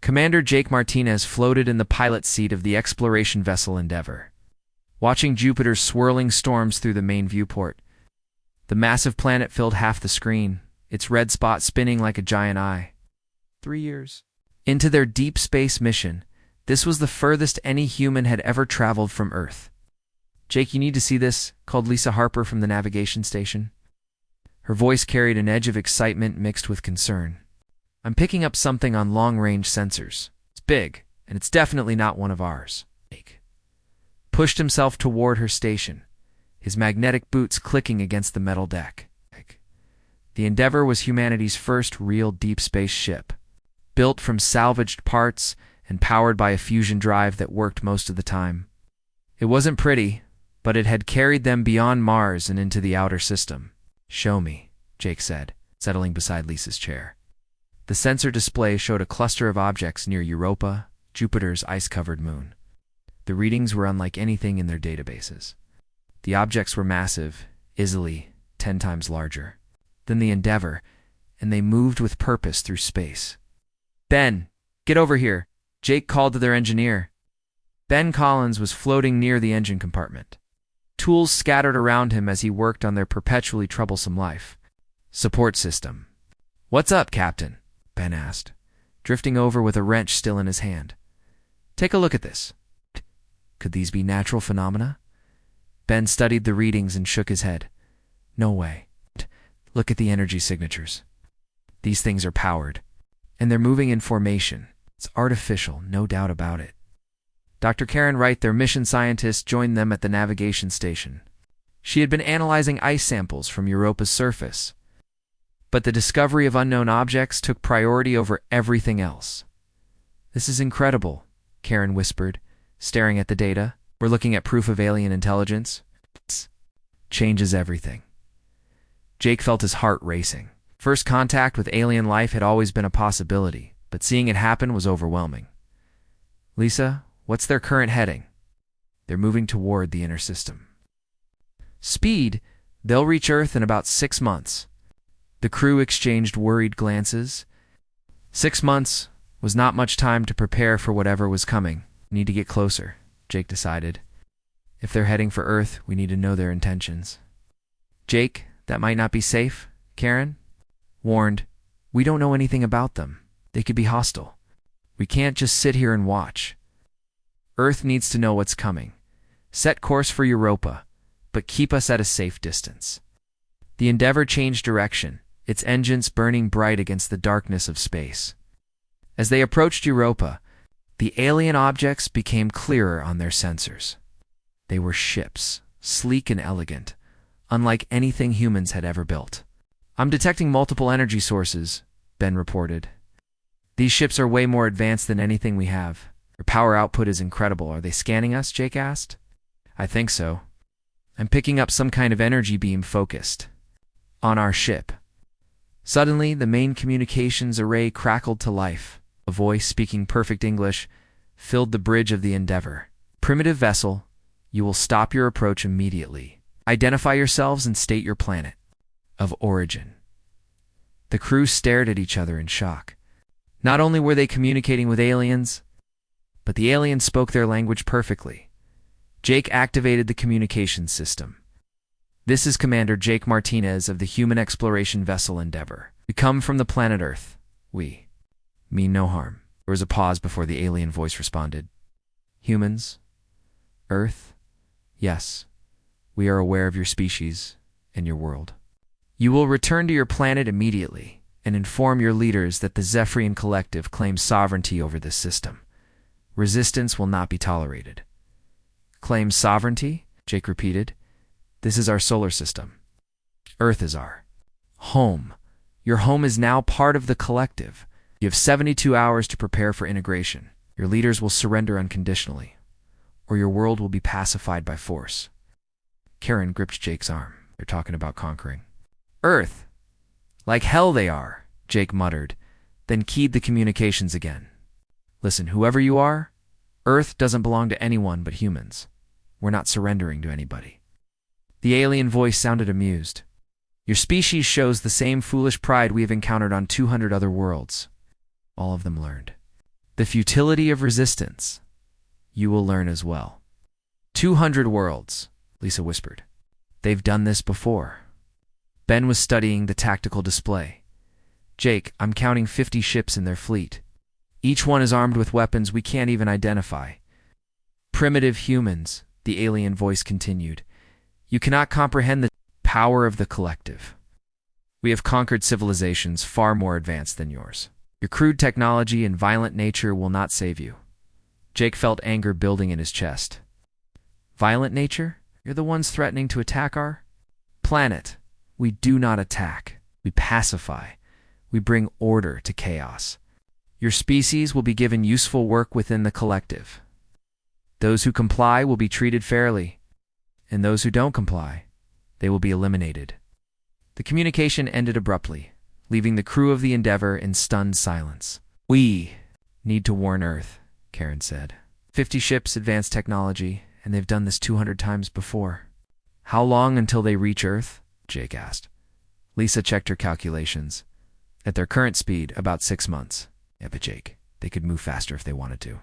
Commander Jake Martinez floated in the pilot's seat of the exploration vessel Endeavor, watching Jupiter's swirling storms through the main viewport. The massive planet filled half the screen, its red spot spinning like a giant eye. 3 years into their deep space mission, this was the furthest any human had ever traveled from Earth. "Jake, you need to see this," called Lisa Harper from the navigation station. Her voice carried an edge of excitement mixed with concern. "I'm picking up something on long-range sensors. It's big, and it's definitely not one of ours." Jake pushed himself toward her station, his magnetic boots clicking against the metal deck. The Endeavor was humanity's first real deep space ship, built from salvaged parts and powered by a fusion drive that worked most of the time. It wasn't pretty, but it had carried them beyond Mars and into the outer system. "Show me," Jake said, settling beside Lisa's chair. The sensor display showed a cluster of objects near Europa, Jupiter's ice-covered moon. The readings were unlike anything in their databases. The objects were massive, easily 10 times larger than the Endeavor, and they moved with purpose through space. "Ben, get over here," Jake called to their engineer. Ben Collins was floating near the engine compartment, tools scattered around him as he worked on their perpetually troublesome life support system. "What's up, Captain?" Ben asked, drifting over with a wrench still in his hand. "Take a look at this. Could these be natural phenomena?" Ben studied the readings and shook his head. "No way. Look at the energy signatures. These things are powered, and they're moving in formation. It's artificial, no doubt about it." Dr. Karen Wright, their mission scientist, joined them at the navigation station. She had been analyzing ice samples from Europa's surface, but the discovery of unknown objects took priority over everything else. "This is incredible," Karen whispered, staring at the data. "We're looking at proof of alien intelligence. It changes everything." Jake felt his heart racing. First contact with alien life had always been a possibility, but seeing it happen was overwhelming. "Lisa, what's their current heading?" "They're moving toward the inner system. Speed, they'll reach Earth in about 6 months." The crew exchanged worried glances. 6 months was not much time to prepare for whatever was coming. "Need to get closer," Jake decided. "If they're heading for Earth, we need to know their intentions." "Jake, that might not be safe," Karen warned. "We don't know anything about them. They could be hostile. We can't just sit here and watch. Earth needs to know what's coming. Set course for Europa, but keep us at a safe distance." The Endeavor changed direction, its engines burning bright against the darkness of space. As they approached Europa, the alien objects became clearer on their sensors. They were ships, sleek and elegant, unlike anything humans had ever built. "I'm detecting multiple energy sources," Ben reported. "These ships are way more advanced than anything we have. Their power output is incredible. Are they scanning us?" Jake asked. "I think so. I'm picking up some kind of energy beam focused on our ship." Suddenly, the main communications array crackled to life. A voice speaking perfect English filled the bridge of the Endeavor. "Primitive vessel, you will stop your approach immediately. Identify yourselves and state your planet of origin." The crew stared at each other in shock. Not only were they communicating with aliens, but the aliens spoke their language perfectly. Jake activated the communications system. "This is Commander Jake Martinez of the human exploration vessel Endeavor. We come from the planet Earth. We mean no harm." There was a pause before the alien voice responded. "Humans? Earth? Yes. We are aware of your species and your world. You will return to your planet immediately and inform your leaders that the Zephrian collective claims sovereignty over this system. Resistance will not be tolerated." "Claims sovereignty?" Jake repeated. "This is our solar system. Earth is our home. Your home is now part of the collective. You have 72 hours to prepare for integration. Your leaders will surrender unconditionally, or your world will be pacified by force." Karen gripped Jake's arm. "They're talking about conquering Earth. Like hell they are," Jake muttered, then keyed the communications again. "Listen, whoever you are, Earth doesn't belong to anyone but humans. We're not surrendering to anybody." The alien voice sounded amused. "Your species shows the same foolish pride we have encountered on 200 other worlds." All of them learned. The futility of resistance. You will learn as well. 200 worlds, Lisa whispered. They've done this before. Ben was studying the tactical display. Jake, I'm counting 50 ships in their fleet. Each one is armed with weapons we can't even identify. Primitive humans, the alien voice continued. You cannot comprehend the power of the collective. We have conquered civilizations far more advanced than yours. Your crude technology and violent nature will not save you. Jake felt anger building in his chest. Violent nature? You're the ones threatening to attack our planet. We do not attack. We pacify. We bring order to chaos. Your species will be given useful work within the collective. Those who comply will be treated fairly, and those who don't comply, they will be eliminated. The communication ended abruptly, leaving the crew of the Endeavor in stunned silence. We need to warn Earth, Karen said. 50 ships, advanced technology, and they've done this 200 times before. How long until they reach Earth? Jake asked. Lisa checked her calculations. At their current speed, about 6 months. Yeah, but Jake, they could move faster if they wanted to.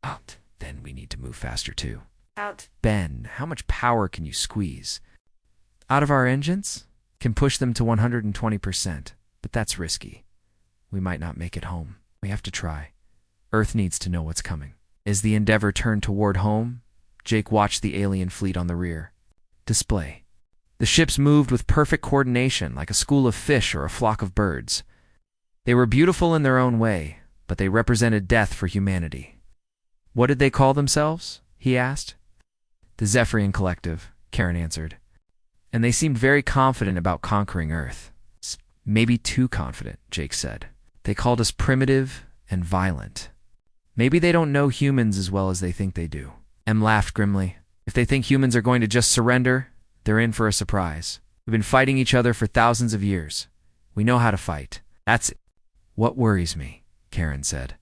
Out. Then we need to move faster too. Out. Ben, how much power can you squeeze? Out of our engines? Can push them to 120%, but that's risky. We might not make it home. We have to try. Earth needs to know what's coming. As the Endeavor turned toward home, Jake watched the alien fleet on the rear display. The ships moved with perfect coordination, like a school of fish or a flock of birds. They were beautiful in their own way, but they represented death for humanity. What did they call themselves? He asked. The Zephrian Collective, Karen answered. And they seemed very confident about conquering Earth. Maybe too confident, Jake said. They called us primitive and violent. Maybe they don't know humans as well as they think they do. Em laughed grimly. If they think humans are going to just surrender, they're in for a surprise. We've been fighting each other for thousands of years. We know how to fight. That's what worries me, Karen said.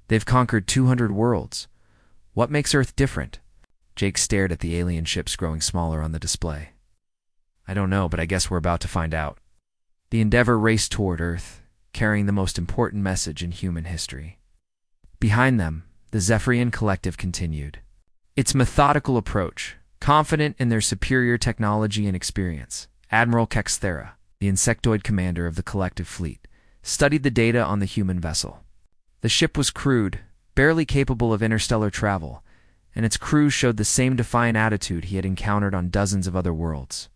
They've conquered 200 worlds. What makes Earth different? Jake stared at the alien ships growing smaller on the display. I don't know, but I guess we're about to find out. The Endeavor raced toward Earth, carrying the most important message in human history. Behind them, the Zephrian Collective continued. Its methodical approach, confident in their superior technology and experience, Admiral Kexthera, the insectoid commander of the collective fleet, studied the data on the human vessel. The ship was crude, barely capable of interstellar travel, and its crew showed the same defiant attitude he had encountered on dozens of other worlds.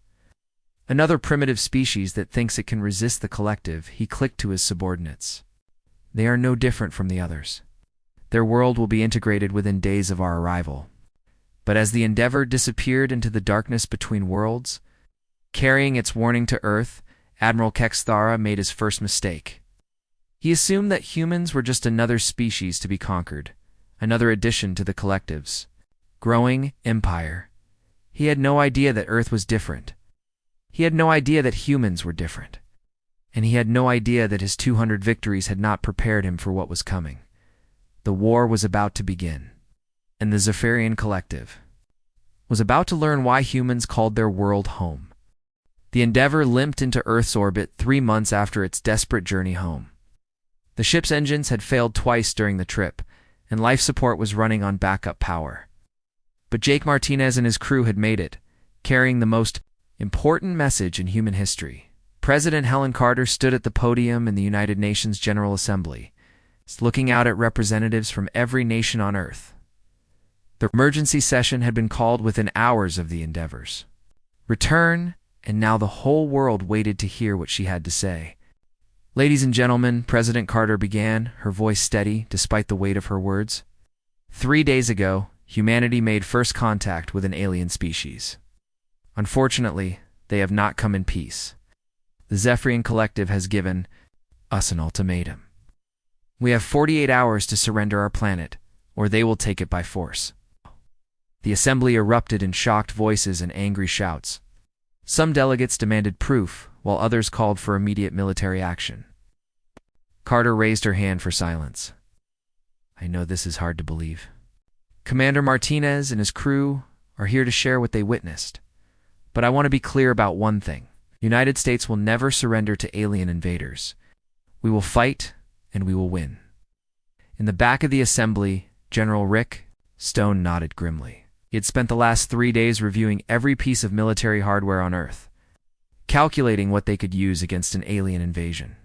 Another primitive species that thinks it can resist the collective, he clicked to his subordinates. They are no different from the others. Their world will be integrated within days of our arrival. But as the Endeavor disappeared into the darkness between worlds, carrying its warning to Earth, Admiral Kexthera made his first mistake. He assumed that humans were just another species to be conquered, another addition to the collective's growing empire. He had no idea that Earth was different. He had no idea that humans were different. And he had no idea that his 200 victories had not prepared him for what was coming. The war was about to begin, and the Zephrian Collective was about to learn why humans called their world home. The Endeavor limped into Earth's orbit 3 months after its desperate journey home. The ship's engines had failed twice during the trip, and life support was running on backup power. But Jake Martinez and his crew had made it, carrying the most important message in human history. President Helen Carter stood at the podium in the United Nations General Assembly, looking out at representatives from every nation on Earth. The emergency session had been called within hours of the Endeavor's return, and now the whole world waited to hear what she had to say. Ladies and gentlemen, President Carter began, her voice steady despite the weight of her words. 3 days ago, humanity made first contact with an alien species. Unfortunately, they have not come in peace. The Zephrian Collective has given us an ultimatum. We have 48 hours to surrender our planet, or they will take it by force. The assembly erupted in shocked voices and angry shouts. Some delegates demanded proof, while others called for immediate military action. Carter raised her hand for silence. I know this is hard to believe. Commander Martinez and his crew are here to share what they witnessed. But I want to be clear about one thing. The United States will never surrender to alien invaders. We will fight, and we will win. In the back of the assembly, General Rick Stone nodded grimly. He had spent the last 3 days reviewing every piece of military hardware on Earth, calculating what they could use against an alien invasion.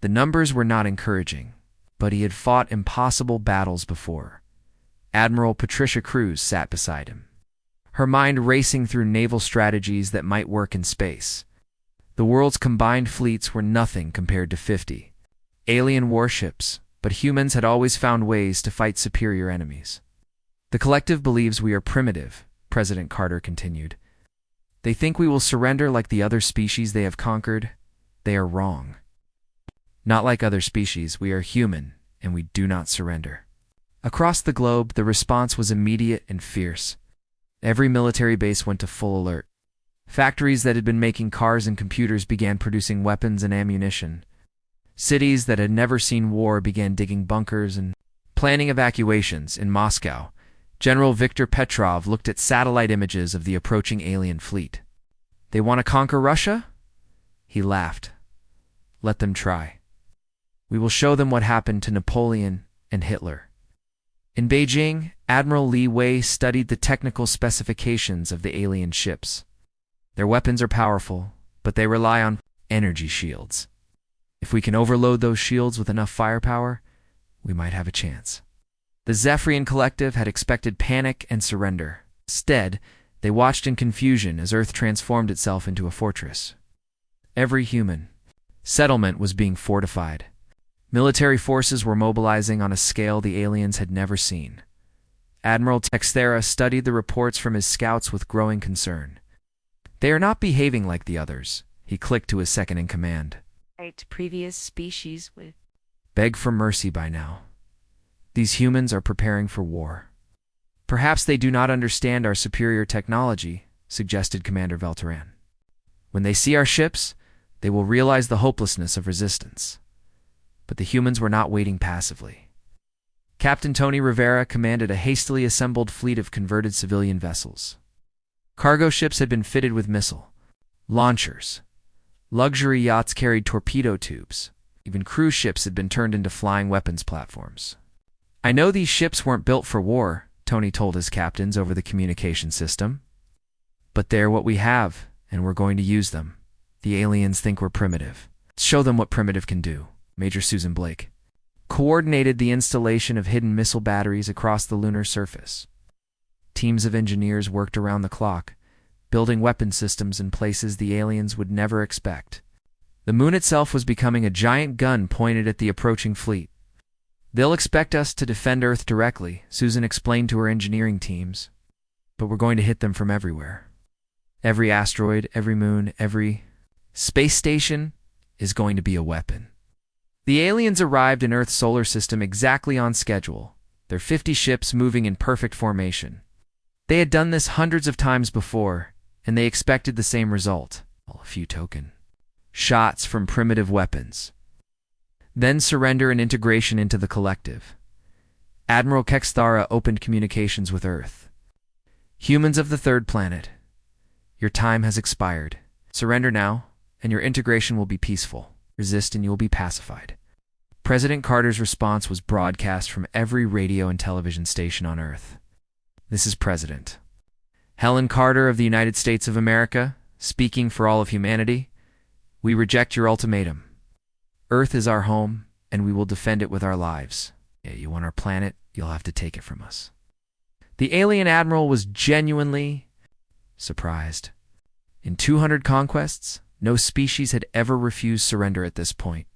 The numbers were not encouraging, but he had fought impossible battles before. Admiral Patricia Cruz sat beside him, her mind racing through naval strategies that might work in space. The world's combined fleets were nothing compared to 50 alien warships, but humans had always found ways to fight superior enemies. The collective believes we are primitive, President Carter continued. They think we will surrender like the other species they have conquered. They are wrong. Not like other species, we are human, and we do not surrender. Across the globe, the response was immediate and fierce. Every military base went to full alert. Factories that had been making cars and computers began producing weapons and ammunition. Cities that had never seen war began digging bunkers and planning evacuations. In Moscow, General Viktor Petrov looked at satellite images of the approaching alien fleet. They want to conquer Russia? He laughed. Let them try. We will show them what happened to Napoleon and Hitler. In Beijing, Admiral Li Wei studied the technical specifications of the alien ships. Their weapons are powerful, but they rely on energy shields. If we can overload those shields with enough firepower, we might have a chance. The Zephrian collective had expected panic and surrender. Instead, they watched in confusion as Earth transformed itself into a fortress. Every human settlement was being fortified. Military forces were mobilizing on a scale the aliens had never seen. Admiral Texthera studied the reports from his scouts with growing concern. They are not behaving like the others, he clicked to his second-in-command. Previous species with Beg for mercy by now. These humans are preparing for war. Perhaps they do not understand our superior technology, suggested Commander Velteran. When they see our ships, they will realize the hopelessness of resistance. But the humans were not waiting passively. Captain Tony Rivera commanded a hastily assembled fleet of converted civilian vessels. Cargo ships had been fitted with missile launchers. Luxury yachts carried torpedo tubes. Even cruise ships had been turned into flying weapons platforms. I know these ships weren't built for war, Tony told his captains over the communication system. But they're what we have, and we're going to use them. The aliens think we're primitive. Let's show them what primitive can do. Major Susan Blake coordinated the installation of hidden missile batteries across the lunar surface. Teams of engineers worked around the clock, building weapon systems in places the aliens would never expect. The moon itself was becoming a giant gun pointed at the approaching fleet. They'll expect us to defend Earth directly, Susan explained to her engineering teams. But we're going to hit them from everywhere. Every asteroid, every moon, every space station is going to be a weapon. The aliens arrived in Earth's solar system exactly on schedule, their 50 ships moving in perfect formation. They had done this hundreds of times before, and they expected the same result. A few token shots from primitive weapons. Then surrender and integration into the collective. Admiral Kexthara opened communications with Earth. Humans of the third planet, your time has expired. Surrender now, and your integration will be peaceful. Resist and you will be pacified. President Carter's response was broadcast from every radio and television station on Earth. This is President Helen Carter of the United States of America, speaking for all of humanity. We reject your ultimatum. Earth is our home, and we will defend it with our lives. Yeah, you want our planet, you'll have to take it from us. The alien admiral was genuinely surprised. In 200 conquests, no species had ever refused surrender at this point.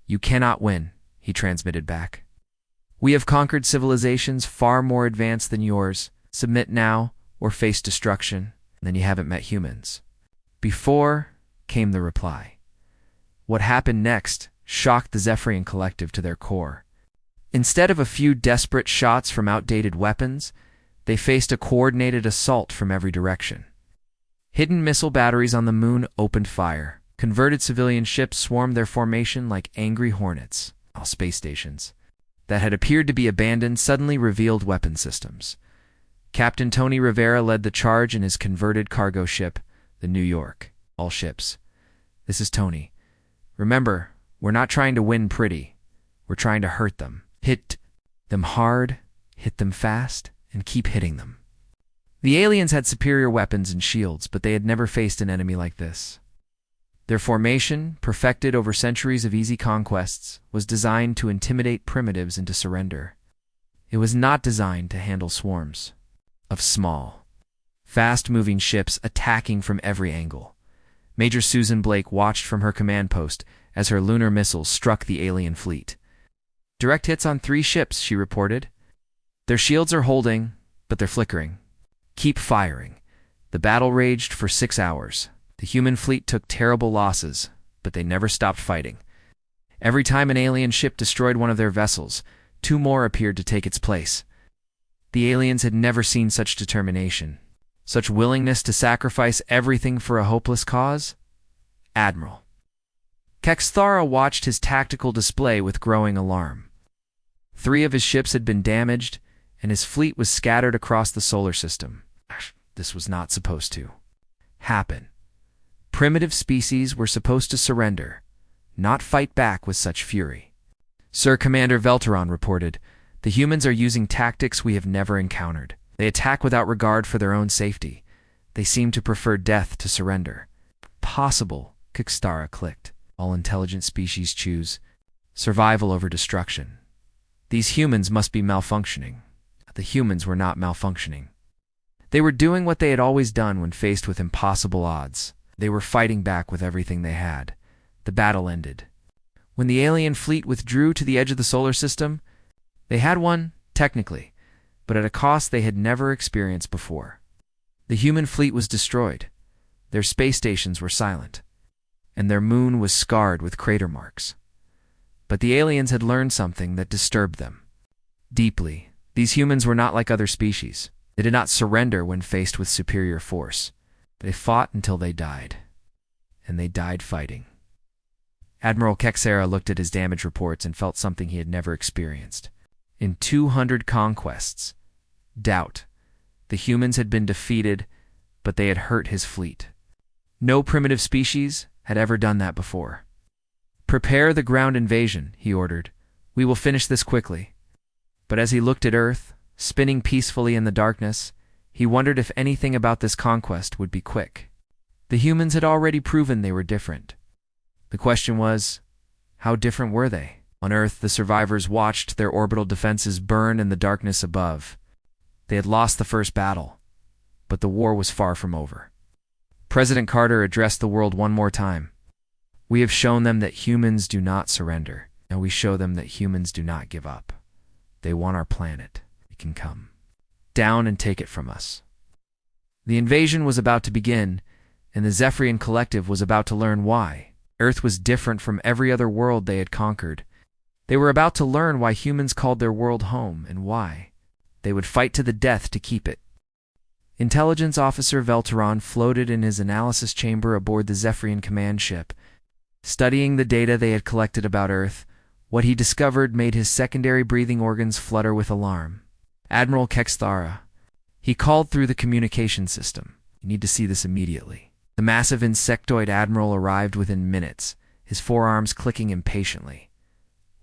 You cannot win, he transmitted back. We have conquered civilizations far more advanced than yours. Submit now or face destruction. Then you haven't met humans. Before came the reply. What happened next shocked the Zephrian collective to their core. Instead of a few desperate shots from outdated weapons, they faced a coordinated assault from every direction. Hidden missile batteries on the moon opened fire. Converted civilian ships swarmed their formation like angry hornets. All space stations that had appeared to be abandoned suddenly revealed weapon systems. Captain Tony Rivera led the charge in his converted cargo ship, the New York. All ships. This is Tony. Remember, we're not trying to win pretty. We're trying to hurt them. Hit them hard, hit them fast, and keep hitting them. The aliens had superior weapons and shields, but they had never faced an enemy like this. Their formation, perfected over centuries of easy conquests, was designed to intimidate primitives into surrender. It was not designed to handle swarms of small, fast-moving ships attacking from every angle. Major Susan Blake watched from her command post as her lunar missiles struck the alien fleet. Direct hits on 3 ships, she reported. Their shields are holding, but they're flickering. Keep firing. The battle raged for 6 hours. The human fleet took terrible losses, but they never stopped fighting. Every time an alien ship destroyed one of their vessels, 2 more appeared to take its place. The aliens had never seen such determination, such willingness to sacrifice everything for a hopeless cause. Admiral Kexthara watched his tactical display with growing alarm. 3 of his ships had been damaged, and his fleet was scattered across the solar system. This was not supposed to happen. Primitive species were supposed to surrender, not fight back with such fury. Sir Commander Velteron reported, "The humans are using tactics we have never encountered. They attack without regard for their own safety. They seem to prefer death to surrender." Possible, Kexthara clicked. All intelligent species choose survival over destruction. These humans must be malfunctioning. The humans were not malfunctioning. They were doing what they had always done when faced with impossible odds. They were fighting back with everything they had. The battle ended. When the alien fleet withdrew to the edge of the solar system, they had won, technically, but at a cost they had never experienced before. The human fleet was destroyed. Their space stations were silent, and their moon was scarred with crater marks. But the aliens had learned something that disturbed them deeply. These humans were not like other species. They did not surrender when faced with superior force. They fought until they died. And they died fighting. Admiral Kexthara looked at his damage reports and felt something he had never experienced. In 200 conquests, doubt. The humans had been defeated, but they had hurt his fleet. No primitive species had ever done that before. "Prepare the ground invasion," he ordered. "We will finish this quickly." But as he looked at Earth, spinning peacefully in the darkness, he wondered if anything about this conquest would be quick. The humans had already proven they were different. The question was, how different were they? On Earth, the survivors watched their orbital defenses burn in the darkness above. They had lost the first battle, but the war was far from over. President Carter addressed the world one more time. "We have shown them that humans do not surrender, and we show them that humans do not give up. They want our planet. They can come down and take it from us." The invasion was about to begin, and the Zephrian collective was about to learn why. Earth was different from every other world they had conquered. They were about to learn why humans called their world home, and why they would fight to the death to keep it. Intelligence Officer Velteron floated in his analysis chamber aboard the Zephrian command ship. Studying the data they had collected about Earth, what he discovered made his secondary breathing organs flutter with alarm. "Admiral Kexthara." He called through the communication system. "You need to see this immediately." The massive insectoid admiral arrived within minutes, his forearms clicking impatiently.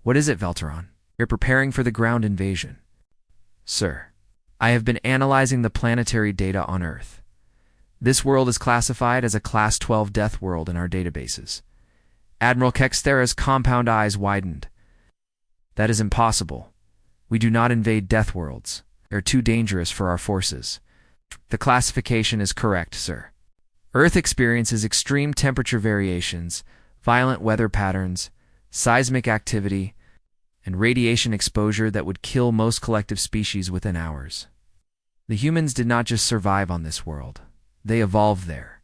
"What is it, Velteron?" "We're preparing for the ground invasion." "Sir, I have been analyzing the planetary data on Earth. This world is classified as a Class 12 death world in our databases." Admiral Kexthara's compound eyes widened. "That is impossible. We do not invade death worlds. They're too dangerous for our forces." "The classification is correct, sir. Earth experiences extreme temperature variations, violent weather patterns, seismic activity, and radiation exposure that would kill most collective species within hours. The humans did not just survive on this world. They evolved there."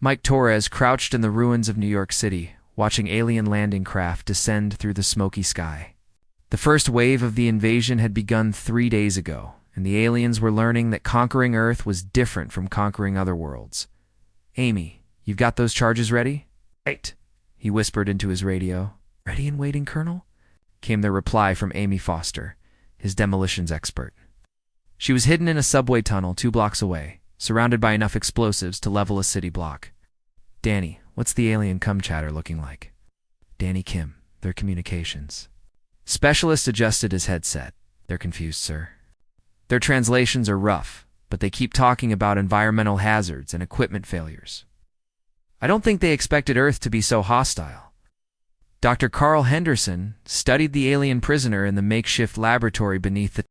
Mike Torres crouched in the ruins of New York City, watching alien landing craft descend through the smoky sky. The first wave of the invasion had begun 3 days ago, and the aliens were learning that conquering Earth was different from conquering other worlds. "Amy, you've got those charges ready?" "Right," he whispered into his radio. "Ready and waiting, Colonel?" came the reply from Amy Foster, his demolitions expert. She was hidden in a subway tunnel 2 blocks away, surrounded by enough explosives to level a city block. "Danny, what's the alien cum chatter looking like?" "Danny Kim, their communications." Specialist adjusted his headset. They're confused, sir. Their translations are rough, but they keep talking about environmental hazards and equipment failures. I don't think they expected Earth to be so hostile. Dr. Carl Henderson studied the alien prisoner in the makeshift laboratory beneath the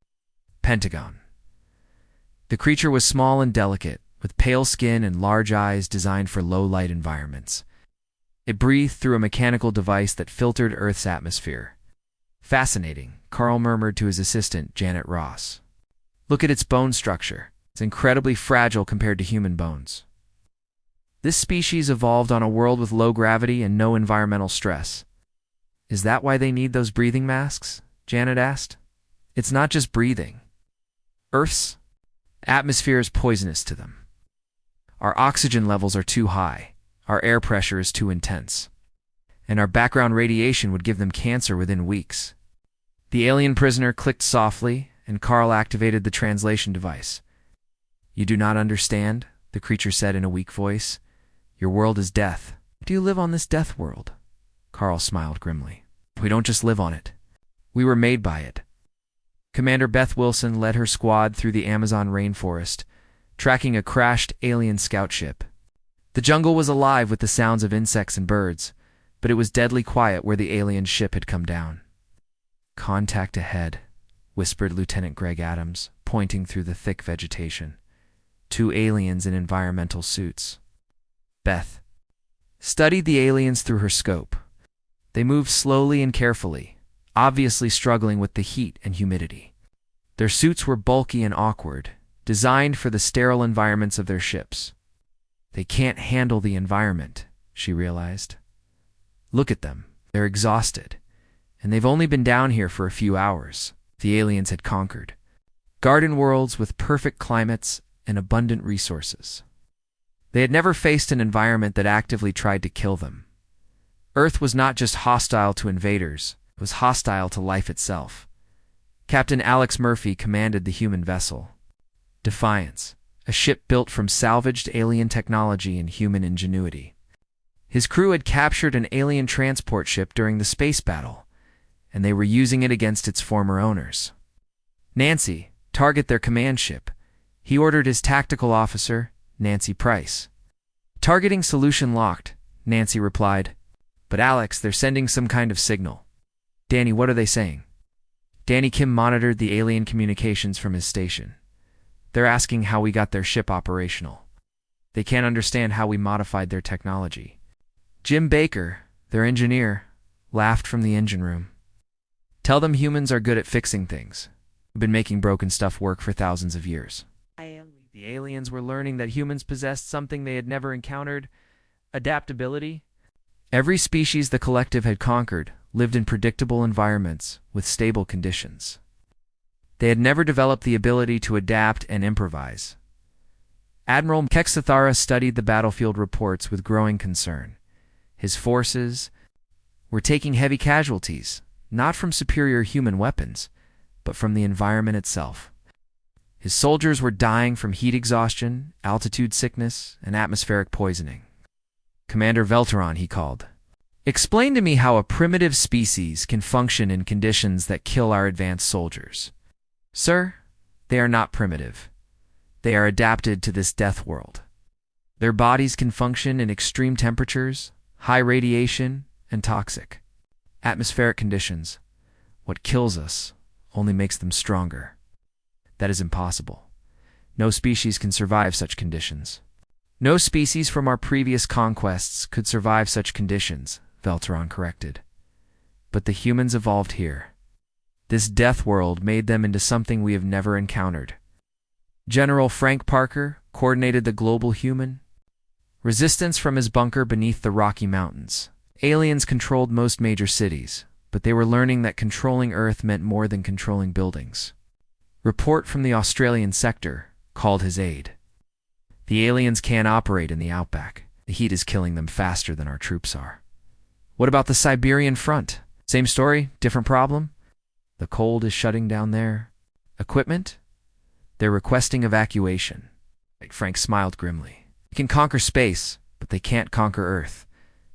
Pentagon. The creature was small and delicate, with pale skin and large eyes designed for low-light environments. It breathed through a mechanical device that filtered Earth's atmosphere. Fascinating, Carl murmured to his assistant, Janet Ross. Look at its bone structure. It's incredibly fragile compared to human bones. This species evolved on a world with low gravity and no environmental stress. Is that why they need those breathing masks? Janet asked. It's not just breathing. Earth's atmosphere is poisonous to them. Our oxygen levels are too high, our air pressure is too intense, and our background radiation would give them cancer within weeks. The alien prisoner clicked softly, and Carl activated the translation device. You do not understand, the creature said in a weak voice. Your world is death. Do you live on this death world? Carl smiled grimly. We don't just live on it. We were made by it. Commander Beth Wilson led her squad through the Amazon rainforest, tracking a crashed alien scout ship. The jungle was alive with the sounds of insects and birds, but it was deadly quiet where the alien ship had come down. Contact ahead, whispered Lieutenant Greg Adams, pointing through the thick vegetation. 2 aliens in environmental suits. Beth studied the aliens through her scope. They moved slowly and carefully, obviously struggling with the heat and humidity. Their suits were bulky and awkward, designed for the sterile environments of their ships. They can't handle the environment, she realized. Look at them. They're exhausted, and they've only been down here for a few hours. The aliens had conquered garden worlds with perfect climates and abundant resources. They had never faced an environment that actively tried to kill them. Earth was not just hostile to invaders, it was hostile to life itself. Captain Alex Murphy commanded the human vessel. Defiance, a ship built from salvaged alien technology and human ingenuity. His crew had captured an alien transport ship during the space battle, and they were using it against its former owners. Nancy, target their command ship. He ordered his tactical officer, Nancy Price. Targeting solution locked, Nancy replied. But Alex, they're sending some kind of signal. Danny, what are they saying? Danny Kim monitored the alien communications from his station. They're asking how we got their ship operational. They can't understand how we modified their technology. Jim Baker, their engineer, laughed from the engine room. Tell them humans are good at fixing things. We've been making broken stuff work for thousands of years. The aliens were learning that humans possessed something they had never encountered: adaptability. Every species the collective had conquered lived in predictable environments with stable conditions. They had never developed the ability to adapt and improvise. Admiral Kexathara studied the battlefield reports with growing concern. His forces were taking heavy casualties, not from superior human weapons, but from the environment itself. His soldiers were dying from heat exhaustion, altitude sickness, and atmospheric poisoning. Commander Velteron, he called. Explain to me how a primitive species can function in conditions that kill our advanced soldiers. Sir, they are not primitive. They are adapted to this death world. Their bodies can function in extreme temperatures, high radiation, and toxic atmospheric conditions. What kills us only makes them stronger. That is impossible. No species can survive such conditions. No species from our previous conquests could survive such conditions, Velteron corrected. But the humans evolved here. This death world made them into something we have never encountered. General Frank Parker coordinated the global human resistance from his bunker beneath the Rocky Mountains. Aliens controlled most major cities, but they were learning that controlling Earth meant more than controlling buildings. Report from the Australian sector called his aid. The aliens can't operate in the outback. The heat is killing them faster than our troops are. What about the Siberian front? Same story, different problem? The cold is shutting down their equipment? They're requesting evacuation. Frank smiled grimly. They can conquer space, but they can't conquer Earth.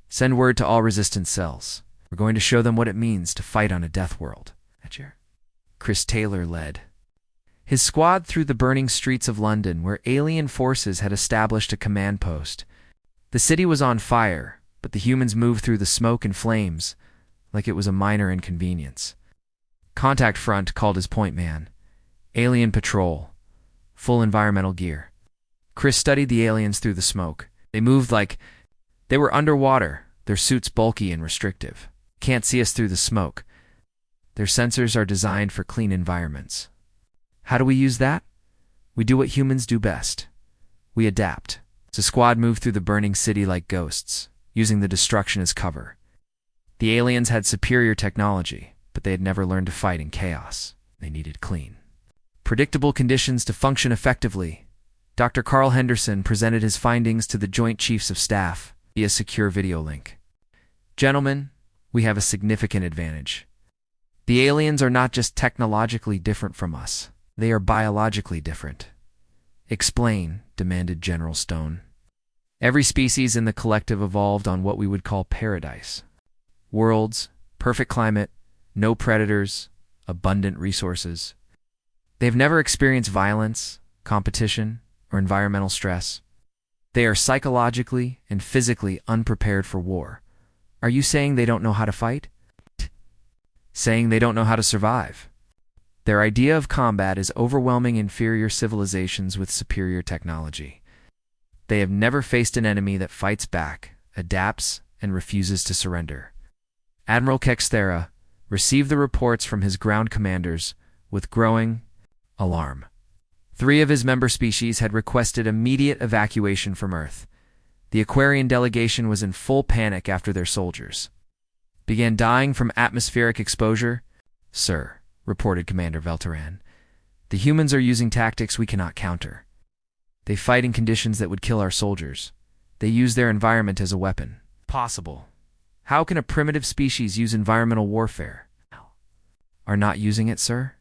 Send word to all resistance cells. We're going to show them what it means to fight on a death world. Chris Taylor led his squad through the burning streets of London, where alien forces had established a command post. The city was on fire, but the humans moved through the smoke and flames like it was a minor inconvenience. Contact Front called his point man. Alien patrol. Full environmental gear. Chris studied the aliens through the smoke. They moved like they were underwater, their suits bulky and restrictive. Can't see us through the smoke. Their sensors are designed for clean environments. How do we use that? We do what humans do best. We adapt. The squad moved through the burning city like ghosts, using the destruction as cover. The aliens had superior technology, but they had never learned to fight in chaos. They needed clean, predictable conditions to function effectively. Dr. Carl Henderson presented his findings to the Joint Chiefs of Staff via secure video link. Gentlemen, we have a significant advantage. The aliens are not just technologically different from us. They are biologically different. Explain, demanded General Stone. Every species in the collective evolved on what we would call paradise. Worlds, perfect climate, no predators, abundant resources. They've never experienced violence, competition, or environmental stress. They are psychologically and physically unprepared for war. Are you saying they don't know how to fight? Saying they don't know how to survive. Their idea of combat is overwhelming inferior civilizations with superior technology. They have never faced an enemy that fights back, adapts, and refuses to surrender. Admiral Kexthera received the reports from his ground commanders with growing alarm. 3 of his member species had requested immediate evacuation from Earth. The Aquarian delegation was in full panic after their soldiers began dying from atmospheric exposure. Sir, reported Commander Velteran, the humans are using tactics we cannot counter. They fight in conditions that would kill our soldiers. They use their environment as a weapon. Possible. How can a primitive species use environmental warfare? Are not using it, sir?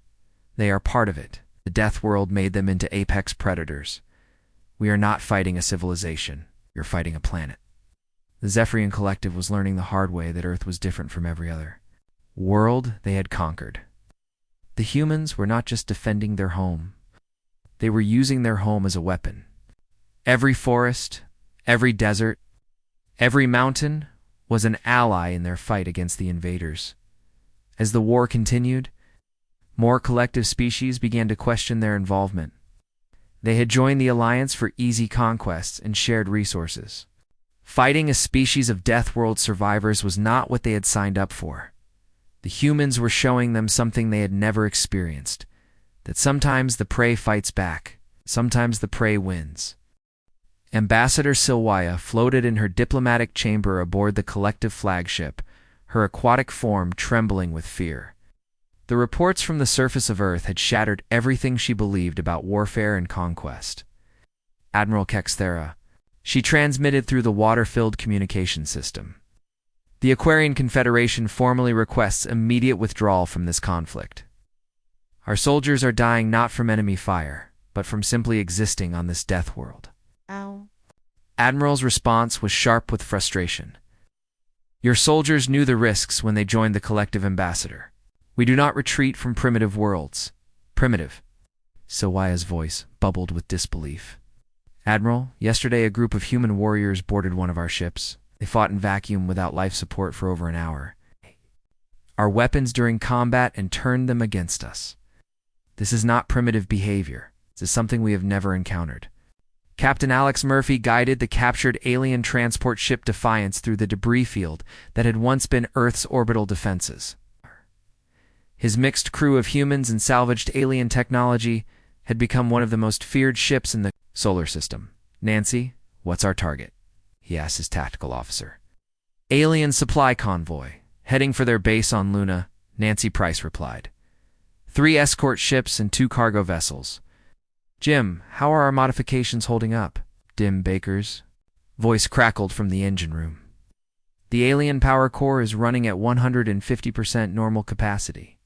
They are part of it. The death world made them into apex predators. We are not fighting a civilization. You're fighting a planet. The Zephrian collective was learning the hard way that Earth was different from every other world they had conquered. The humans were not just defending their home. They were using their home as a weapon. Every forest, every desert, every mountain was an ally in their fight against the invaders. As the war continued, more collective species began to question their involvement. They had joined the Alliance for easy conquests and shared resources. Fighting a species of death world survivors was not what they had signed up for. The humans were showing them something they had never experienced, that sometimes the prey fights back, sometimes the prey wins. Ambassador Silwaya floated in her diplomatic chamber aboard the collective flagship, her aquatic form trembling with fear. The reports from the surface of Earth had shattered everything she believed about warfare and conquest. Admiral Kexthera, she transmitted through the water-filled communication system. The Aquarian Confederation formally requests immediate withdrawal from this conflict. Our soldiers are dying not from enemy fire, but from simply existing on this death world. Ow. Admiral's response was sharp with frustration. Your soldiers knew the risks when they joined the collective ambassador. We do not retreat from primitive worlds. Primitive. Silwaya's voice bubbled with disbelief. Admiral, yesterday a group of human warriors boarded one of our ships. They fought in vacuum without life support for over an hour. Our weapons during combat and turned them against us. This is not primitive behavior. This is something we have never encountered. Captain Alex Murphy guided the captured alien transport ship Defiance through the debris field that had once been Earth's orbital defenses. His mixed crew of humans and salvaged alien technology had become one of the most feared ships in the solar system. Nancy, what's our target? He asked his tactical officer. Alien supply convoy, heading for their base on Luna, Nancy Price replied. 3 escort ships and 2 cargo vessels. Jim, how are our modifications holding up? Dim Baker's voice crackled from the engine room. The alien power core is running at 150% normal capacity.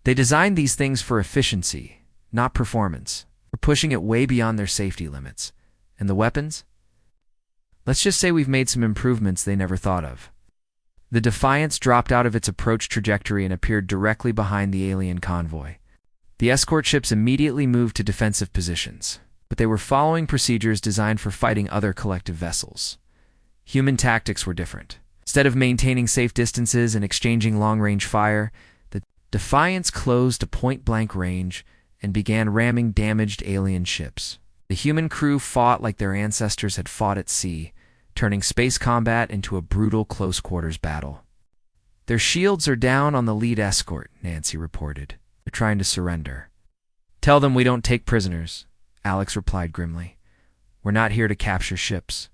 They designed these things for efficiency, not performance. We're pushing it way beyond their safety limits. And the weapons? Let's just say we've made some improvements they never thought of. The Defiance dropped out of its approach trajectory and appeared directly behind the alien convoy. The escort ships immediately moved to defensive positions, but they were following procedures designed for fighting other collective vessels. Human tactics were different. Instead of maintaining safe distances and exchanging long-range fire, the Defiance closed a point-blank range and began ramming damaged alien ships. The human crew fought like their ancestors had fought at sea, turning space combat into a brutal close-quarters battle. "Their shields are down on the lead escort," Nancy reported. "They're trying to surrender." "Tell them we don't take prisoners," Alex replied grimly. "We're not here to capture ships.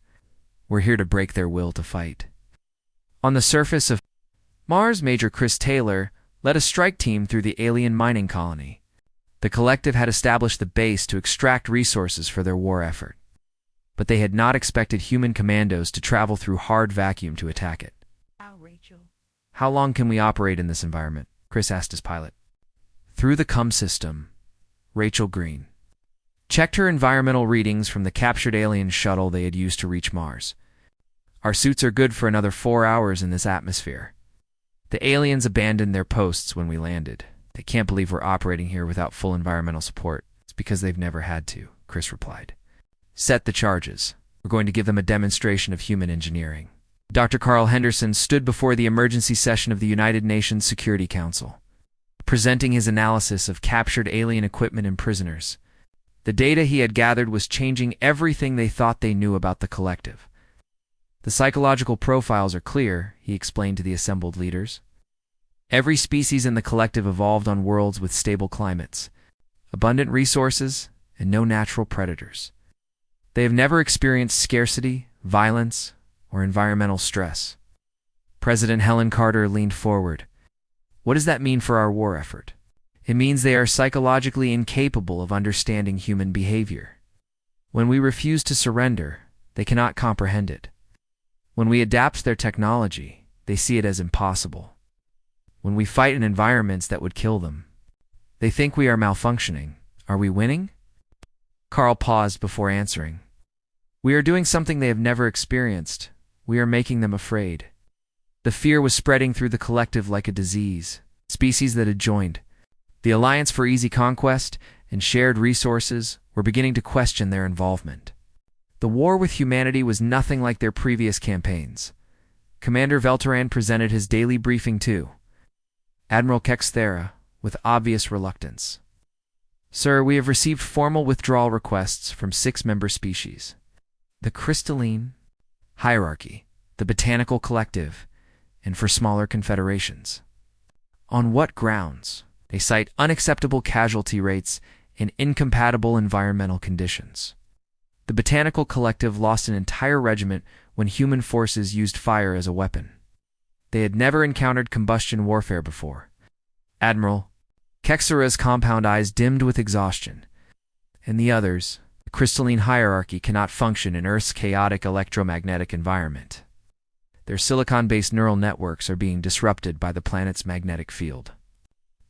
We're here to break their will to fight." On the surface of Mars, Major Chris Taylor led a strike team through the alien mining colony. The collective had established the base to extract resources for their war effort, but they had not expected human commandos to travel through hard vacuum to attack it. Rachel. "How long can we operate in this environment?" Chris asked his pilot. "Through the CUM system," Rachel Green checked her environmental readings from the captured alien shuttle they had used to reach Mars. "Our suits are good for another 4 hours in this atmosphere. The aliens abandoned their posts when we landed. They can't believe we're operating here without full environmental support. It's because they've never had to," Chris replied. "Set the charges. We're going to give them a demonstration of human engineering." Dr. Carl Henderson stood before the emergency session of the United Nations Security Council, presenting his analysis of captured alien equipment and prisoners. The data he had gathered was changing everything they thought they knew about the collective. "The psychological profiles are clear," he explained to the assembled leaders. "Every species in the collective evolved on worlds with stable climates, abundant resources, and no natural predators. They have never experienced scarcity, violence, or environmental stress." President Helen Carter leaned forward. "What does that mean for our war effort?" "It means they are psychologically incapable of understanding human behavior. When we refuse to surrender, they cannot comprehend it. When we adapt their technology, they see it as impossible. When we fight in environments that would kill them, they think we are malfunctioning. Are we winning?" Carl paused before answering. "We are doing something they have never experienced. We are making them afraid." The fear was spreading through the collective like a disease. Species that had joined the Alliance for Easy Conquest and shared resources were beginning to question their involvement. The war with humanity was nothing like their previous campaigns. Commander Velteran presented his daily briefing too. Admiral Kexthera, with obvious reluctance. "Sir, we have received formal withdrawal requests from 6 member species: the crystalline hierarchy, the botanical collective, and for smaller confederations." "On what grounds?" "They cite unacceptable casualty rates and incompatible environmental conditions. The botanical collective lost an entire regiment when human forces used fire as a weapon. They had never encountered combustion warfare before." Admiral Kexthera's compound eyes dimmed with exhaustion. "And the others, the crystalline hierarchy, cannot function in Earth's chaotic electromagnetic environment. Their silicon-based neural networks are being disrupted by the planet's magnetic field.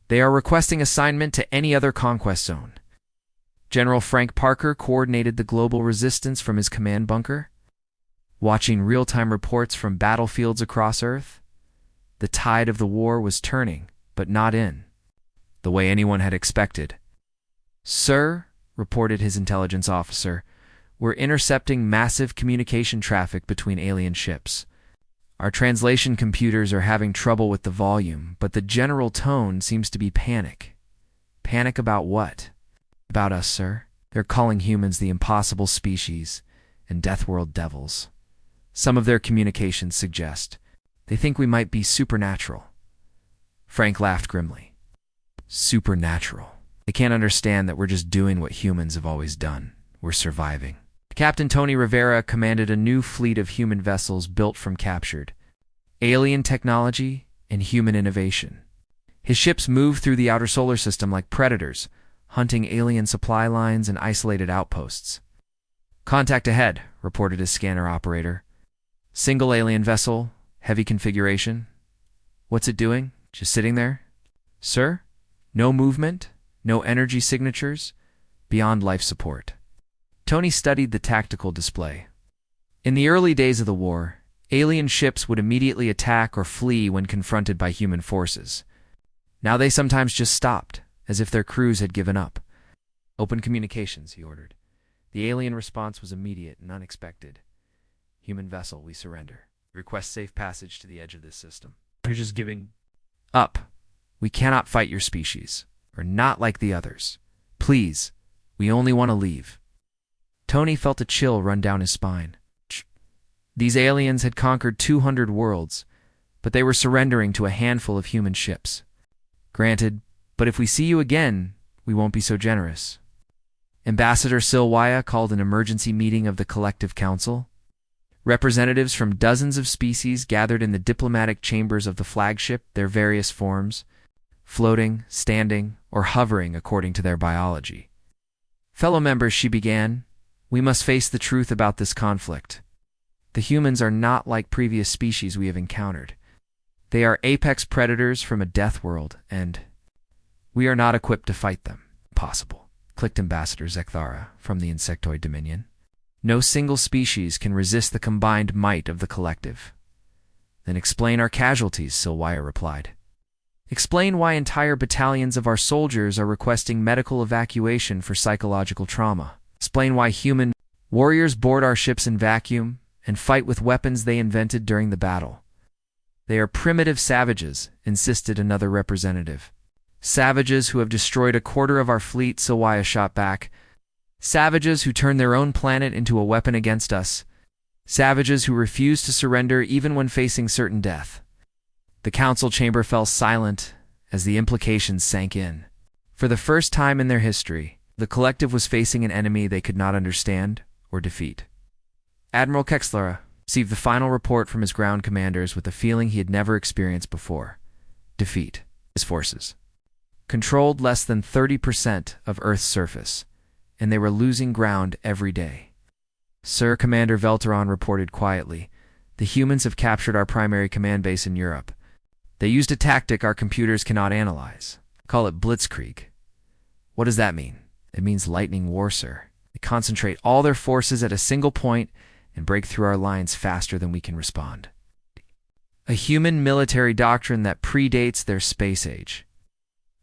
They are requesting assignment to any other conquest zone." General Frank Parker coordinated the global resistance from his command bunker, watching real-time reports from battlefields across Earth. The tide of the war was turning, but not in the way anyone had expected. "Sir," reported his intelligence officer, "we're intercepting massive communication traffic between alien ships. Our translation computers are having trouble with the volume, but the general tone seems to be panic." "Panic about what?" "About us, sir. They're calling humans the impossible species and Deathworld devils. Some of their communications suggest they think we might be supernatural." Frank laughed grimly. "Supernatural. They can't understand that we're just doing what humans have always done. We're surviving." Captain Tony Rivera commanded a new fleet of human vessels built from captured alien technology and human innovation. His ships moved through the outer solar system like predators, hunting alien supply lines and isolated outposts. "Contact ahead," reported his scanner operator. "Single alien vessel, heavy configuration." "What's it doing? Just sitting there?" "Sir, no movement, no energy signatures, beyond life support." Tony studied the tactical display. In the early days of the war, Alien ships would immediately attack or flee when confronted by human forces. Now they sometimes just stopped, as if their crews had given up. "Open communications," he ordered. The alien response was immediate and unexpected. "Human vessel, we surrender. Request safe passage to the edge of this system." "You're just giving up. We cannot fight your species. We're not like the others. Please, we only want to leave." Tony felt a chill run down his spine. These aliens had conquered 200 worlds, but they were surrendering to a handful of human ships. "Granted, but if we see you again, we won't be so generous." Ambassador Silwaya called an emergency meeting of the Collective Council. Representatives from dozens of species gathered in the diplomatic chambers of the flagship, their various forms, floating, standing, or hovering according to their biology. "Fellow members," she began, "we must face the truth about this conflict. The humans are not like previous species we have encountered. They are apex predators from a death world, and we are not equipped to fight them." "Impossible," clicked Ambassador Zekthara from the Insectoid Dominion. "No single species can resist the combined might of the collective." "Then explain our casualties," Silwaya replied. "Explain why entire battalions of our soldiers are requesting medical evacuation for psychological trauma. Explain why human warriors board our ships in vacuum and fight with weapons they invented during the battle." "They are primitive savages," insisted another representative. "Savages who have destroyed a quarter of our fleet," Silwaya shot back. "Savages who turn their own planet into a weapon against us. Savages who refuse to surrender even when facing certain death." The council chamber fell silent as the implications sank in. For the first time in their history, the collective was facing an enemy they could not understand or defeat. Admiral Kexler received the final report from his ground commanders with a feeling he had never experienced before. Defeat. His forces controlled less than 30% of Earth's surface, and they were losing ground every day. "Sir," Commander Velteron reported quietly, "the humans have captured our primary command base in Europe. They used a tactic our computers cannot analyze. Call it blitzkrieg." "What does that mean?" "It means lightning war, sir. They concentrate all their forces at a single point and break through our lines faster than we can respond. A human military doctrine that predates their space age."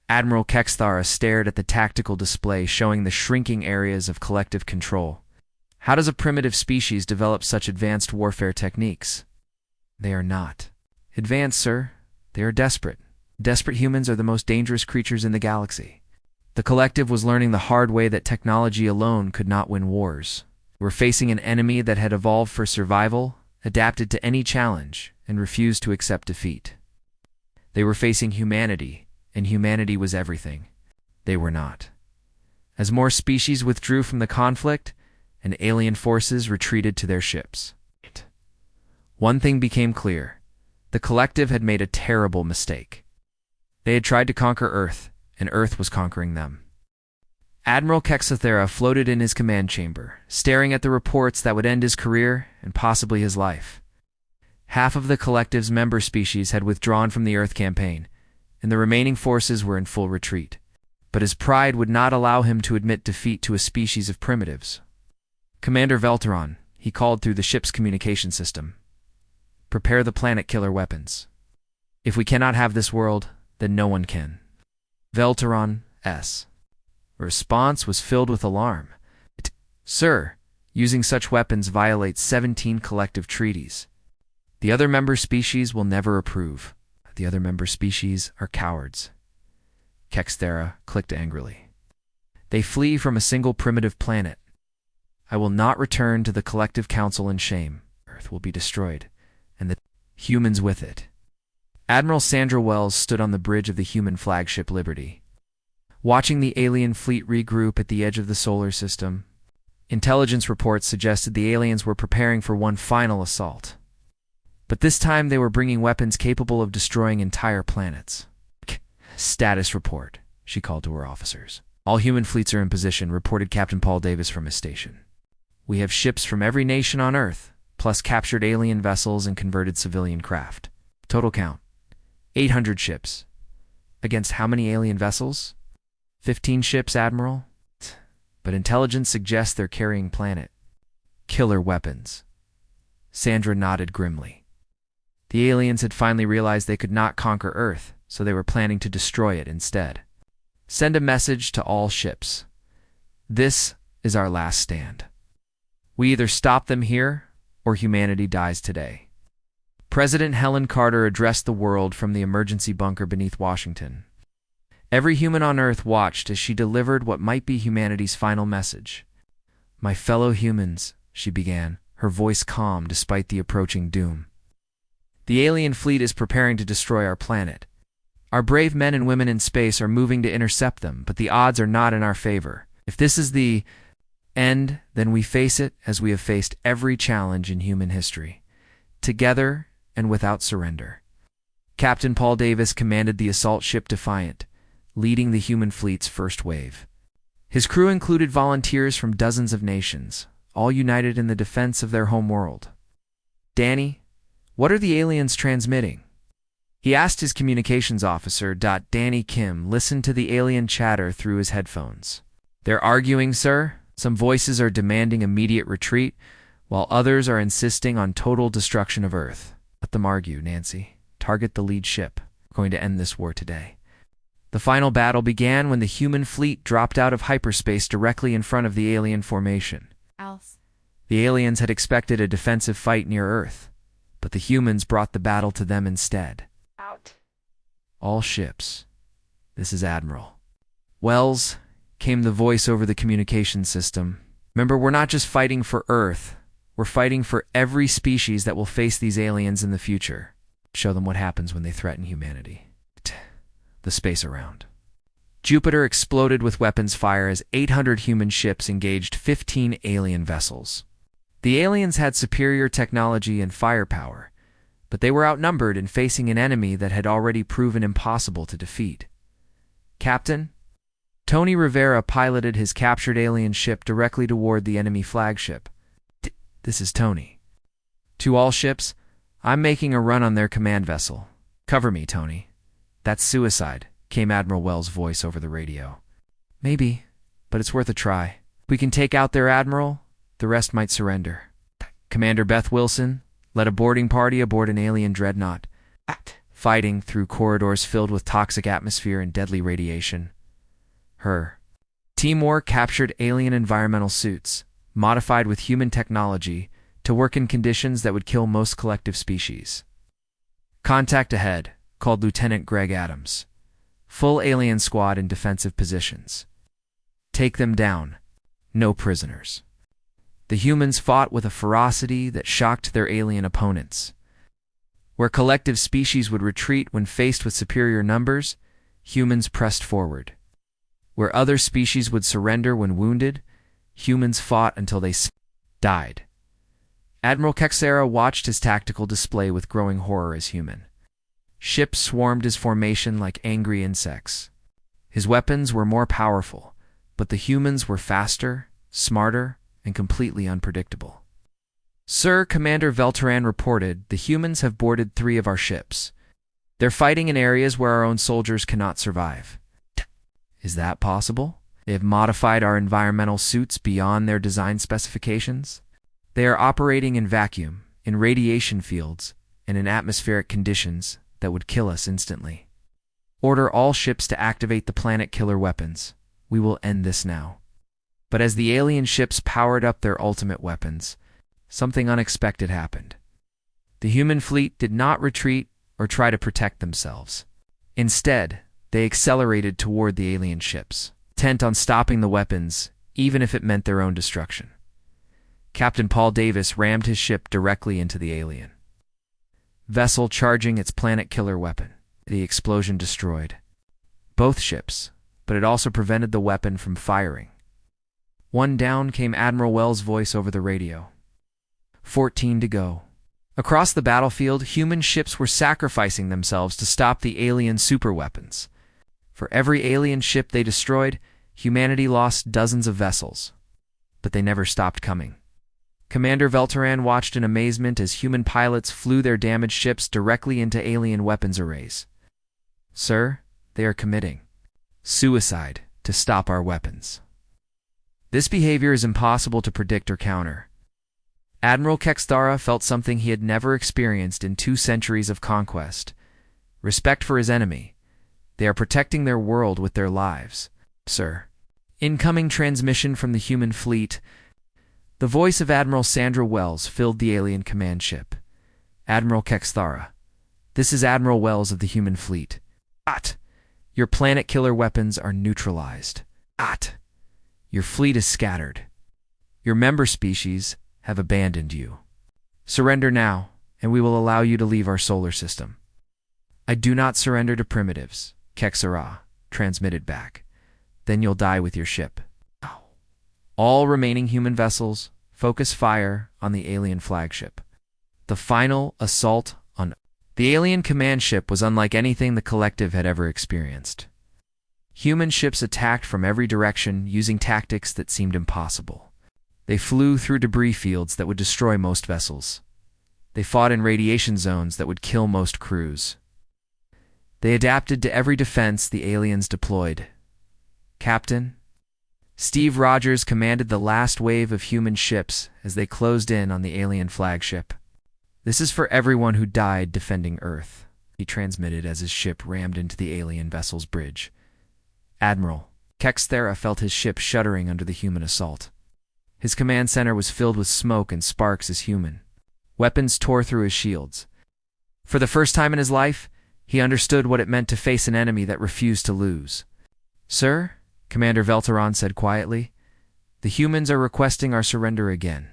Admiral Kexthara stared at the tactical display showing the shrinking areas of collective control. "How does a primitive species develop such advanced warfare techniques?" "They are not advanced, sir. They are desperate. Desperate humans are the most dangerous creatures in the galaxy." The collective was learning the hard way that technology alone could not win wars. We're facing an enemy that had evolved for survival, adapted to any challenge, and refused to accept defeat. They were facing humanity, and humanity was everything. They were not. As more species withdrew from the conflict, and alien forces retreated to their ships, one thing became clear. The collective had made a terrible mistake. They had tried to conquer Earth, and Earth was conquering them. Admiral Kexathera floated in his command chamber, staring at the reports that would end his career and possibly his life. Half of the collective's member species had withdrawn from the Earth campaign, and the remaining forces were in full retreat. But his pride would not allow him to admit defeat to a species of primitives. "Commander Velteron," he called through the ship's communication system, "prepare the planet killer weapons. If we cannot have this world, then no one can." Velteron S. Response was filled with alarm. "Sir, using such weapons violates 17 collective treaties. The other member species will never approve. The other member species are cowards." Kexthera clicked angrily. "They flee from a single primitive planet. I will not return to the Collective Council in shame. Earth will be destroyed, and the humans with it." Admiral Sandra Wells stood on the bridge of the human flagship Liberty, watching the alien fleet regroup at the edge of the solar system. Intelligence reports suggested the aliens were preparing for one final assault. But this time they were bringing weapons capable of destroying entire planets. "Status report," she called to her officers. "All human fleets are in position," reported Captain Paul Davis from his station. "We have ships from every nation on Earth, plus captured alien vessels and converted civilian craft. Total count, 800 ships. Against how many alien vessels? 15 ships, Admiral. But intelligence suggests they're carrying planet killer weapons." Sandra nodded grimly. The aliens had finally realized they could not conquer Earth, so they were planning to destroy it instead. Send a message to all ships. This is our last stand. We either stop them here, or humanity dies today. President Helen Carter addressed the world from the emergency bunker beneath Washington. Every human on Earth watched as she delivered what might be humanity's final message. "My fellow humans," she began, her voice calm despite the approaching doom. "The alien fleet is preparing to destroy our planet. Our brave men and women in space are moving to intercept them, but the odds are not in our favor. If this is the end, then we face it as we have faced every challenge in human history, together and without surrender." Captain Paul Davis commanded the assault ship Defiant, leading the human fleet's first wave. His crew included volunteers from dozens of nations, all united in the defense of their home world. "Danny, what are the aliens transmitting?" He asked his communications officer. Danny Kim listened to the alien chatter through his headphones. "They're arguing, sir. Some voices are demanding immediate retreat, while others are insisting on total destruction of Earth." "Let them argue, Nancy. Target the lead ship. We're going to end this war today." The final battle began when the human fleet dropped out of hyperspace directly in front of the alien formation. The aliens had expected a defensive fight near Earth, but the humans brought the battle to them instead. "All ships. This is Admiral Wells," came the voice over the communication system. "Remember, we're not just fighting for Earth. We're fighting for every species that will face these aliens in the future. Show them what happens when they threaten humanity." The space around Jupiter exploded with weapons fire as 800 human ships engaged 15 alien vessels. The aliens had superior technology and firepower, but they were outnumbered in facing an enemy that had already proven impossible to defeat. "Captain?" Tony Rivera piloted his captured alien ship directly toward the enemy flagship. "This is Tony. To all ships, I'm making a run on their command vessel. Cover me, Tony." "That's suicide," came Admiral Wells' voice over the radio. "Maybe, but it's worth a try. If we can take out their admiral, the rest might surrender." Commander Beth Wilson led a boarding party aboard an alien dreadnought, fighting through corridors filled with toxic atmosphere and deadly radiation. Her teamwork captured alien environmental suits, modified with human technology, to work in conditions that would kill most collective species. "Contact ahead," called Lieutenant Greg Adams. "Full alien squad in defensive positions. Take them down. No prisoners." The humans fought with a ferocity that shocked their alien opponents. Where collective species would retreat when faced with superior numbers, humans pressed forward. Where other species would surrender when wounded, humans fought until they died. Admiral Kexera watched his tactical display with growing horror as human. Ships swarmed his formation like angry insects. His weapons were more powerful, but the humans were faster, smarter, and completely unpredictable. "Sir," Commander Velteran reported, "the humans have boarded 3 of our ships. They're fighting in areas where our own soldiers cannot survive." "Is that possible? They have modified our environmental suits beyond their design specifications. They are operating in vacuum, in radiation fields, and in atmospheric conditions that would kill us instantly. Order all ships to activate the planet killer weapons. We will end this now." But as the alien ships powered up their ultimate weapons, something unexpected happened. The human fleet did not retreat or try to protect themselves. Instead, they accelerated toward the alien ships, intent on stopping the weapons, even if it meant their own destruction. Captain Paul Davis rammed his ship directly into the alien vessel, charging its planet killer weapon. The explosion destroyed both ships, but it also prevented the weapon from firing. "One down," came Admiral Wells' voice over the radio. 14 to go. Across the battlefield, human ships were sacrificing themselves to stop the alien superweapons. For every alien ship they destroyed, humanity lost dozens of vessels. But they never stopped coming. Commander Velteran watched in amazement as human pilots flew their damaged ships directly into alien weapons arrays. "Sir, they are committing suicide to stop our weapons. This behavior is impossible to predict or counter. Admiral Kexthara felt something he had never experienced in 2 centuries of conquest. Respect for his enemy. They are protecting their world with their lives. Sir. Incoming transmission from the human fleet. The voice of Admiral Sandra Wells filled the alien command ship. Admiral Kexthara. This is Admiral Wells of the human fleet. Your planet killer weapons are neutralized. Your fleet is scattered. Your member species have abandoned you. Surrender now, and we will allow you to leave our solar system. I do not surrender to primitives, Kexthara transmitted back. Then you'll die with your ship. All remaining human vessels, focus fire on the alien flagship. The final assault on the alien command ship was unlike anything the Collective had ever experienced. Human ships attacked from every direction using tactics that seemed impossible. They flew through debris fields that would destroy most vessels. They fought in radiation zones that would kill most crews. They adapted to every defense the aliens deployed. Captain Steve Rogers commanded the last wave of human ships as they closed in on the alien flagship. This is for everyone who died defending Earth, he transmitted as his ship rammed into the alien vessel's bridge. Admiral Kexthara felt his ship shuddering under the human assault. His command center was filled with smoke and sparks as human. Weapons tore through his shields. For the first time in his life, he understood what it meant to face an enemy that refused to lose. Sir, Commander Velteron said quietly, the humans are requesting our surrender again.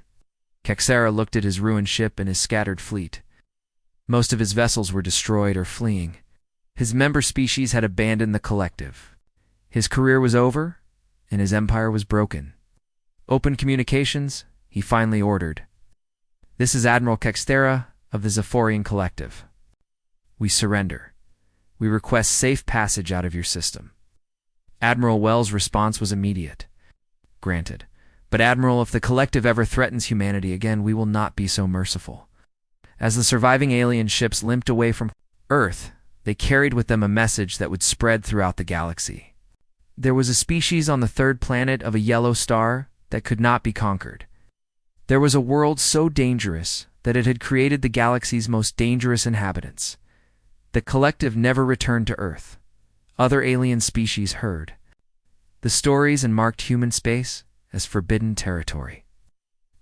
Kexthara looked at his ruined ship and his scattered fleet. Most of his vessels were destroyed or fleeing. His member species had abandoned the Collective. His career was over, and his empire was broken. Open communications, he finally ordered. This is Admiral Kexthara of the Zephrian Collective. We surrender. We request safe passage out of your system. Admiral Wells' response was immediate. Granted. But Admiral, if the Collective ever threatens humanity again, we will not be so merciful. As the surviving alien ships limped away from Earth, they carried with them a message that would spread throughout the galaxy. There was a species on the 3rd planet of a yellow star that could not be conquered. There was a world so dangerous that it had created the galaxy's most dangerous inhabitants. The Collective never returned to Earth. Other alien species heard the stories and marked human space as forbidden territory.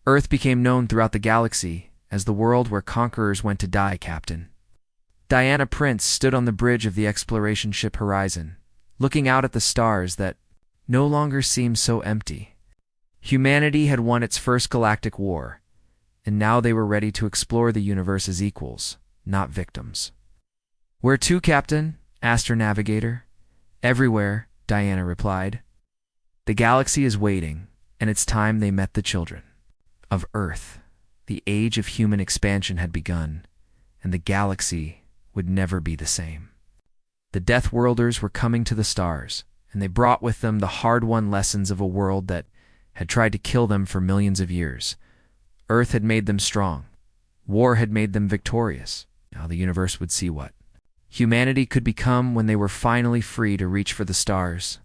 Earth became known throughout the galaxy as the world where conquerors went to die, Captain. Diana Prince stood on the bridge of the exploration ship Horizon, looking out at the stars that no longer seemed so empty. Humanity had won its first galactic war, and now they were ready to explore the universe as equals, not victims. Where to, Captain? Asked her navigator. Everywhere, Diana replied. The galaxy is waiting, and it's time they met the children of Earth. The age of human expansion had begun, and the galaxy would never be the same. The Deathworlders were coming to the stars, and they brought with them the hard-won lessons of a world that had tried to kill them for millions of years. Earth had made them strong. War had made them victorious. Now the universe would see what humanity could become when they were finally free to reach for the stars.